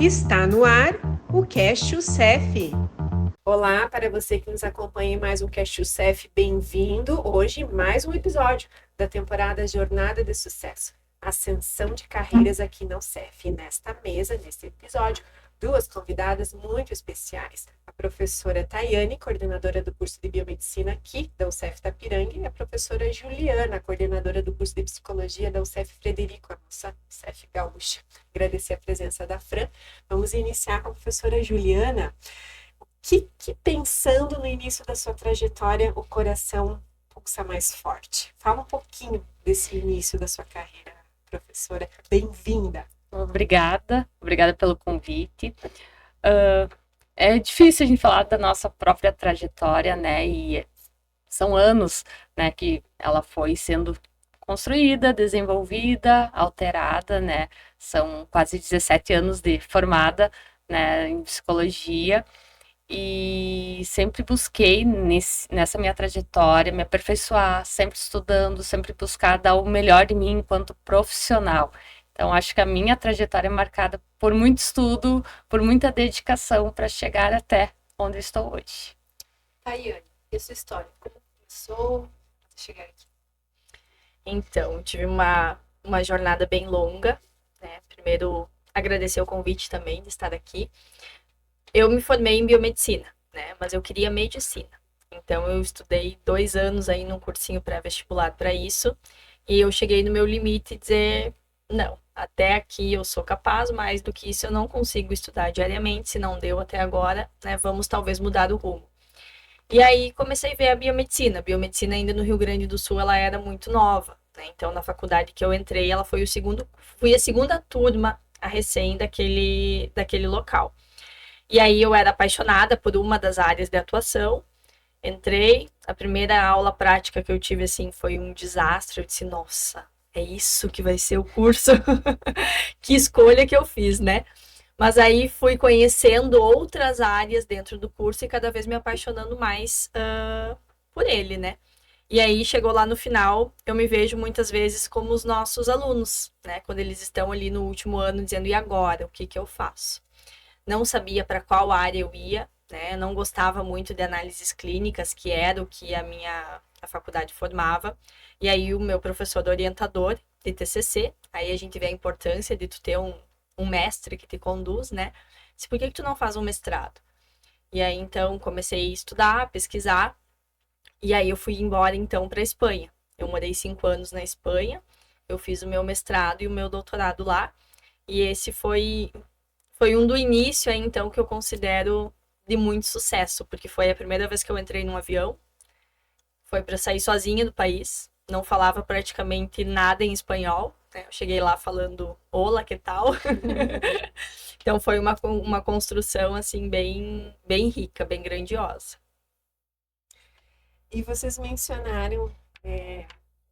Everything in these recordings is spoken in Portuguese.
Está no ar o Cast UCEF. Olá, para você que nos acompanha em mais um Cast UCEF, bem-vindo. Hoje, mais um episódio da temporada Jornada de Sucesso, Ascensão de Carreiras aqui na UCEF. E nesta mesa, neste episódio, duas convidadas muito especiais. A professora Tayane, coordenadora do curso de Biomedicina aqui da UCEF Tapiranga, e a professora Juliana, coordenadora do curso de Psicologia da UCEF Frederico, a nossa UCEF Gaúcha. Agradecer a presença da Fran. Vamos iniciar com a professora Juliana. Que pensando no início da sua trajetória, o coração pulsa mais forte? Fala um pouquinho desse início da sua carreira, professora. Bem-vinda. Obrigada pelo convite. É difícil a gente falar da nossa própria trajetória, né? E são anos, né, que ela foi sendo construída, desenvolvida, alterada, né? São quase 17 anos de formada, né, em psicologia. E sempre busquei nessa minha trajetória me aperfeiçoar, sempre estudando, sempre buscar dar o melhor de mim enquanto profissional. Então, acho que a minha trajetória é marcada por muito estudo, por muita dedicação para chegar até onde estou hoje. Tayane, e a sua história? Como começou a chegar aqui? Então, tive uma jornada bem longa, né? Primeiro, agradecer o convite também de estar aqui. Eu me formei em biomedicina, né? Mas eu queria medicina. Então, eu estudei 2 anos aí num cursinho pré-vestibular para isso. E eu cheguei no meu limite e dizer, não, até aqui eu sou capaz, mais do que isso eu não consigo estudar diariamente, se não deu até agora, né? Vamos talvez mudar o rumo. E aí comecei a ver a biomedicina. A biomedicina ainda no Rio Grande do Sul, ela era muito nova, né? Então, na faculdade que eu entrei, ela foi fui a segunda turma a recém daquele local. E aí eu era apaixonada por uma das áreas de atuação. Entrei, a primeira aula prática que eu tive, assim, foi um desastre. Eu disse, nossa, é isso que vai ser o curso? Que escolha que eu fiz, né? Mas aí fui conhecendo outras áreas dentro do curso e cada vez me apaixonando mais por ele, né? E aí chegou lá no final, eu me vejo muitas vezes como os nossos alunos, né? Quando eles estão ali no último ano dizendo, e agora? O que eu faço? Não sabia para qual área eu ia, né? Não gostava muito de análises clínicas, que era o que a faculdade formava. E aí o meu professor orientador de TCC, aí a gente vê a importância de tu ter um mestre que te conduz, né? Disse, por que tu não faz um mestrado? E aí, então, comecei a estudar, pesquisar, e aí eu fui embora, então, para a Espanha. Eu morei 5 anos na Espanha, eu fiz o meu mestrado e o meu doutorado lá, e esse foi um do início aí, então, que eu considero de muito sucesso, porque foi a primeira vez que eu entrei num avião, foi para sair sozinha do país, não falava praticamente nada em espanhol, né? Eu cheguei lá falando, olá, que tal? Então foi uma construção, assim, bem rica, bem grandiosa. E vocês mencionaram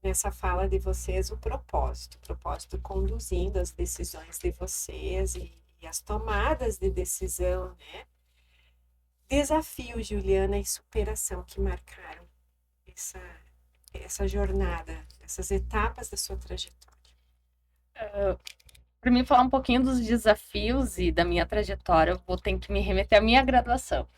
nessa fala de vocês o propósito conduzindo as decisões de vocês e as tomadas de decisão, né? Desafios, Juliana, e superação que marcaram essa jornada, essas etapas da sua trajetória. Para mim falar um pouquinho dos desafios e da minha trajetória, eu vou ter que me remeter à minha graduação.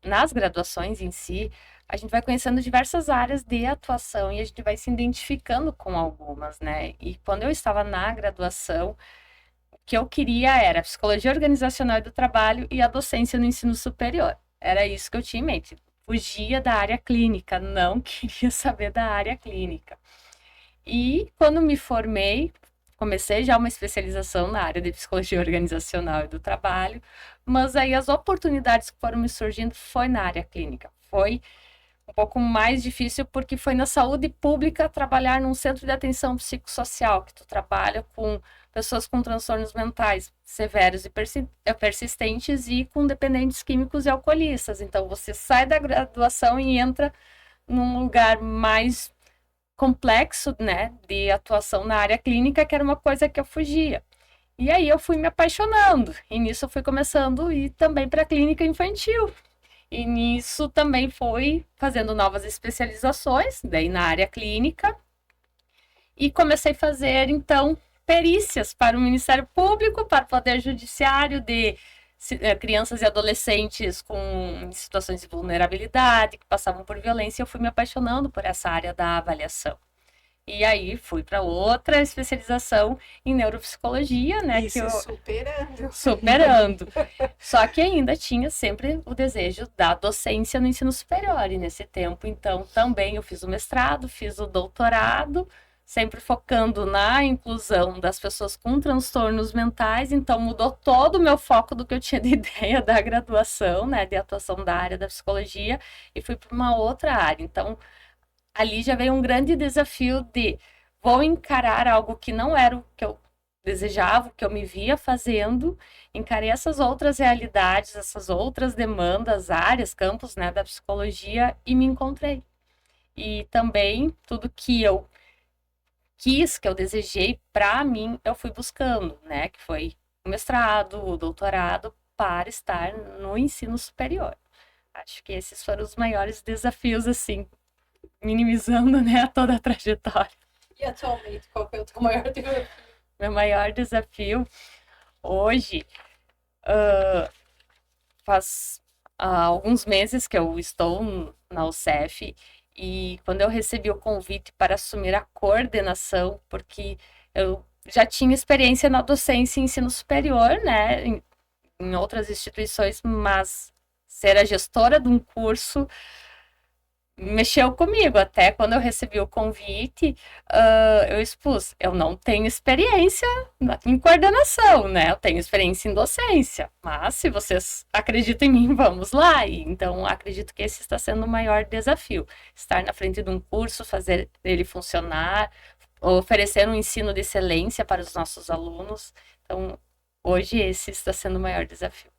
Nas graduações em si, a gente vai conhecendo diversas áreas de atuação e a gente vai se identificando com algumas, né? E quando eu estava na graduação, o que eu queria era psicologia organizacional e do trabalho e a docência no ensino superior. Era isso que eu tinha em mente. Fugia da área clínica, não queria saber da área clínica. E quando me formei, comecei já uma especialização na área de psicologia organizacional e do trabalho, mas aí as oportunidades que foram me surgindo foi na área clínica. Foi um pouco mais difícil porque foi na saúde pública trabalhar num centro de atenção psicossocial, que tu trabalha com pessoas com transtornos mentais severos e persistentes e com dependentes químicos e alcoolistas. Então você sai da graduação e entra num lugar mais complexo, né, de atuação na área clínica, que era uma coisa que eu fugia. E aí eu fui me apaixonando, e nisso eu fui começando a ir também para a clínica infantil. E nisso também fui fazendo novas especializações, daí na área clínica, e comecei a fazer, então, perícias para o Ministério Público, para o Poder Judiciário de crianças e adolescentes com situações de vulnerabilidade, que passavam por violência. Eu fui me apaixonando por essa área da avaliação. E aí fui para outra especialização em neuropsicologia, né? Isso, superando. Superando. Só que ainda tinha sempre o desejo da docência no ensino superior. E nesse tempo, então, também eu fiz o mestrado, fiz o doutorado, sempre focando na inclusão das pessoas com transtornos mentais. Então, mudou todo o meu foco do que eu tinha de ideia da graduação, né? De atuação da área da psicologia, e fui para uma outra área. Então, ali já veio um grande desafio de vou encarar algo que não era o que eu desejava, o que eu me via fazendo, encarei essas outras realidades, essas outras demandas, áreas, campos, né, da psicologia, e me encontrei. E também tudo que eu quis, que eu desejei para mim, eu fui buscando, né, que foi o mestrado, o doutorado, para estar no ensino superior. Acho que esses foram os maiores desafios, assim, minimizando, né, toda a trajetória. E atualmente, qual é o teu maior desafio? Meu maior desafio hoje faz alguns meses que eu estou na UCEF, e quando eu recebi o convite para assumir a coordenação, porque eu já tinha experiência na docência em ensino superior, né, em outras instituições, mas ser a gestora de um curso mexeu comigo. Até quando eu recebi o convite, eu expus, eu não tenho experiência em coordenação, né? Eu tenho experiência em docência, mas se vocês acreditam em mim, vamos lá. E, então, acredito que esse está sendo o maior desafio, estar na frente de um curso, fazer ele funcionar, oferecer um ensino de excelência para os nossos alunos. Então, hoje esse está sendo o maior desafio.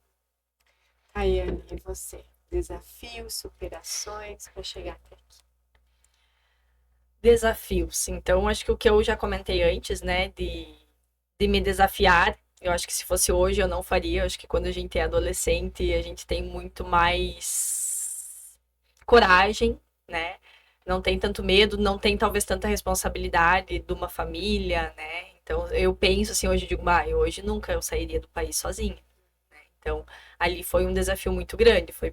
Ayane, e você? Desafios, superações para chegar até aqui. Desafios. Então, acho que o que eu já comentei antes, né, de me desafiar, eu acho que se fosse hoje eu não faria. Eu acho que quando a gente é adolescente, a gente tem muito mais coragem, né? Não tem tanto medo, não tem talvez tanta responsabilidade de uma família, né? Então, eu penso assim, hoje eu digo, hoje nunca eu sairia do país sozinha. Então, ali foi um desafio muito grande, foi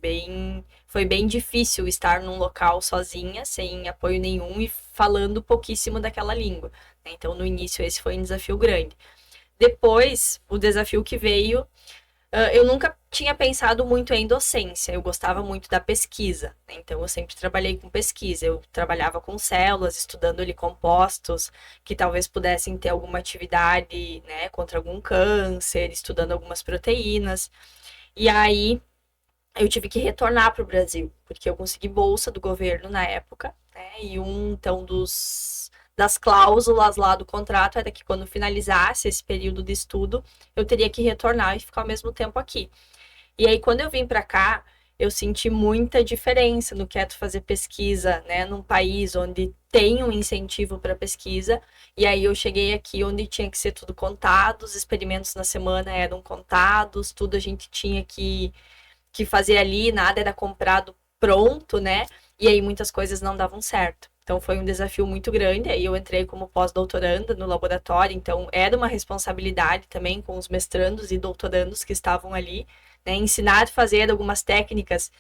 bem difícil estar num local sozinha, sem apoio nenhum e falando pouquíssimo daquela língua. Então, no início, esse foi um desafio grande. Depois, o desafio que veio, eu nunca tinha pensado muito em docência, eu gostava muito da pesquisa. Então, eu sempre trabalhei com pesquisa, eu trabalhava com células, estudando ali compostos que talvez pudessem ter alguma atividade, né, contra algum câncer, estudando algumas proteínas. E aí, eu tive que retornar para o Brasil, porque eu consegui bolsa do governo na época, né, e então, das cláusulas lá do contrato era que quando finalizasse esse período de estudo, eu teria que retornar e ficar ao mesmo tempo aqui. E aí, quando eu vim para cá, eu senti muita diferença no que é tu fazer pesquisa, né, num país onde tem um incentivo para pesquisa. E aí eu cheguei aqui onde tinha que ser tudo contado, os experimentos na semana eram contados, tudo a gente tinha que fazer ali, nada era comprado pronto, né? E aí muitas coisas não davam certo. Então foi um desafio muito grande. Aí eu entrei como pós-doutoranda no laboratório, então era uma responsabilidade também com os mestrandos e doutorandos que estavam ali, né? Ensinar a fazer algumas técnicas,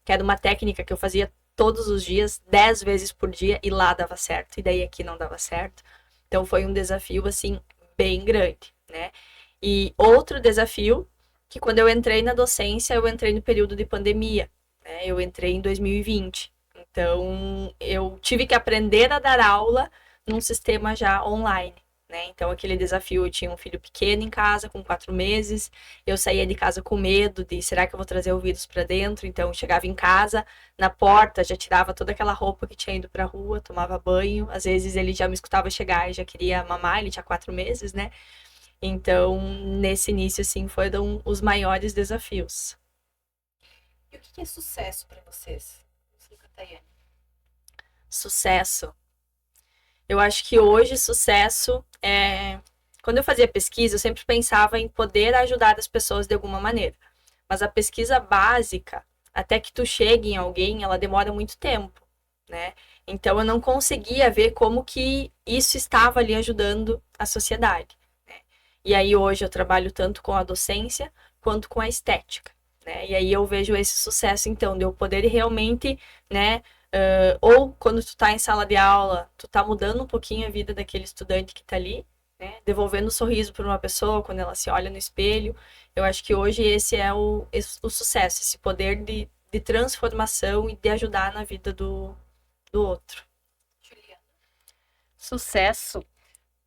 que era uma técnica que eu fazia todos os dias, 10 vezes por dia, e lá dava certo, e daí aqui não dava certo. Então foi um desafio, assim, bem grande, né? E outro desafio, que quando eu entrei na docência, eu entrei no período de pandemia, né? Eu entrei em 2020. Então, eu tive que aprender a dar aula num sistema já online, né? Então, aquele desafio, eu tinha um filho pequeno em casa, com 4 meses, eu saía de casa com medo de, será que eu vou trazer o vírus para dentro? Então, eu chegava em casa, na porta, já tirava toda aquela roupa que tinha ido para a rua, tomava banho, às vezes ele já me escutava chegar e já queria mamar, ele tinha 4 meses, né? Então, nesse início, assim, foram os maiores desafios. E o que é sucesso para vocês? Sucesso. Eu acho que hoje sucesso é... Quando eu fazia pesquisa, eu sempre pensava em poder ajudar as pessoas de alguma maneira. Mas a pesquisa básica, até que tu chegue em alguém, ela demora muito tempo, né? Então eu não conseguia ver como que isso estava ali ajudando a sociedade, E aí hoje eu trabalho tanto com a docência quanto com a estética, né? E aí eu vejo esse sucesso, então, de eu poder realmente, né? Ou quando tu tá em sala de aula, tu tá mudando um pouquinho a vida daquele estudante que tá ali, né? Devolvendo um sorriso para uma pessoa quando ela se olha no espelho. Eu acho que hoje esse é o sucesso, esse poder de transformação e de ajudar na vida do outro. Sucesso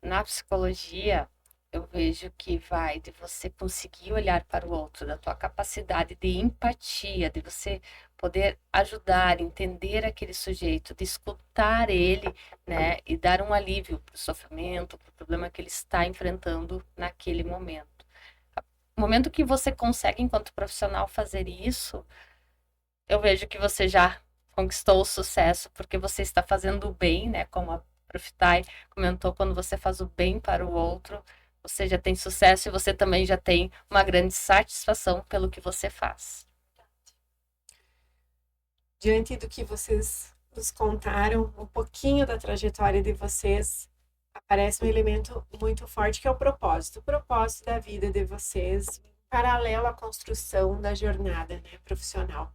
na psicologia, eu vejo que vai de você conseguir olhar para o outro, da tua capacidade de empatia, de você poder ajudar, entender aquele sujeito, de escutar ele, né, e dar um alívio para o sofrimento, para o problema que ele está enfrentando naquele momento. No momento que você consegue, enquanto profissional, fazer isso, eu vejo que você já conquistou o sucesso, porque você está fazendo o bem, né, como a Prof. Thay comentou, quando você faz o bem para o outro, você já tem sucesso e você também já tem uma grande satisfação pelo que você faz. Diante do que vocês nos contaram, um pouquinho da trajetória de vocês, aparece um elemento muito forte que é o propósito. O propósito da vida de vocês, em paralelo à construção da jornada, né, profissional.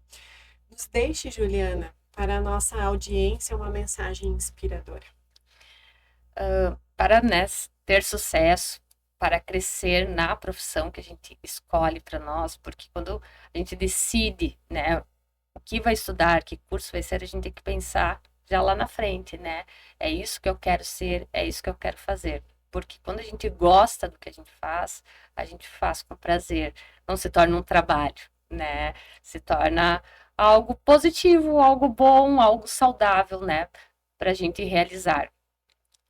Nos deixe, Juliana, para a nossa audiência, uma mensagem inspiradora. Para, né, ter sucesso, para crescer na profissão que a gente escolhe para nós, porque quando a gente decide, né, o que vai estudar, que curso vai ser, a gente tem que pensar já lá na frente, né? É isso que eu quero ser, é isso que eu quero fazer. Porque quando a gente gosta do que a gente faz com prazer, não se torna um trabalho, né? Se torna algo positivo, algo bom, algo saudável, né? Para a gente realizar.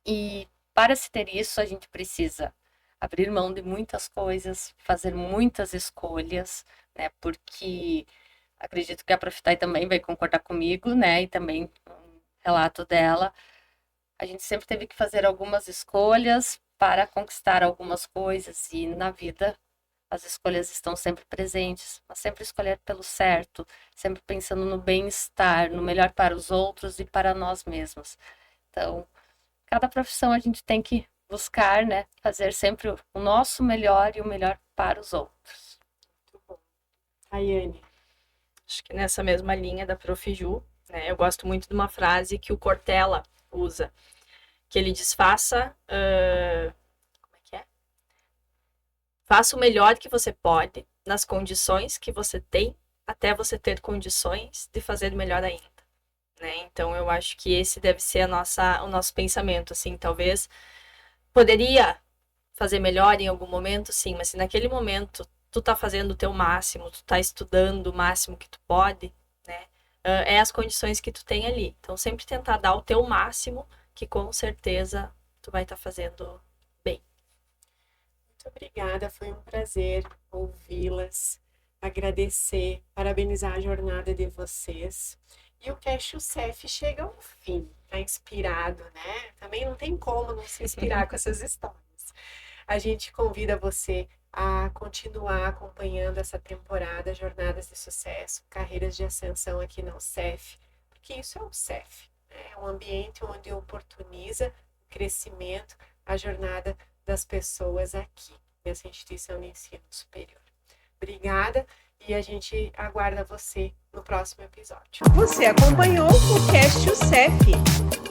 E para se ter isso, a gente precisa abrir mão de muitas coisas, fazer muitas escolhas, né? Porque acredito que a Prof. Thay também vai concordar comigo, né? E também um relato dela. A gente sempre teve que fazer algumas escolhas para conquistar algumas coisas e na vida as escolhas estão sempre presentes, mas sempre escolher pelo certo, sempre pensando no bem-estar, no melhor para os outros e para nós mesmos. Então, cada profissão a gente tem que buscar, né, fazer sempre o nosso melhor e o melhor para os outros. Muito bom. Rayane. Acho que nessa mesma linha da Prof. Ju, né, eu gosto muito de uma frase que o Cortella usa, que ele diz, faça o melhor que você pode, nas condições que você tem, até você ter condições de fazer melhor ainda. Né? Então, eu acho que esse deve ser o nosso pensamento, assim, talvez poderia fazer melhor em algum momento, sim, mas se naquele momento tu tá fazendo o teu máximo, tu tá estudando o máximo que tu pode, né, é as condições que tu tem ali. Então, sempre tentar dar o teu máximo, que com certeza tu vai estar fazendo bem. Muito obrigada, foi um prazer ouvi-las, agradecer, parabenizar a jornada de vocês. E o Cash UCEF chega ao fim, tá inspirado, né? Também não tem como não se inspirar com essas histórias. A gente convida você a continuar acompanhando essa temporada Jornadas de Sucesso, Carreiras de Ascensão aqui na UCEF, porque isso é o UCEF, né? É um ambiente onde oportuniza o crescimento, a jornada das pessoas aqui, nessa instituição de ensino superior. Obrigada e a gente aguarda você no próximo episódio. Você acompanhou o Cast UCEF.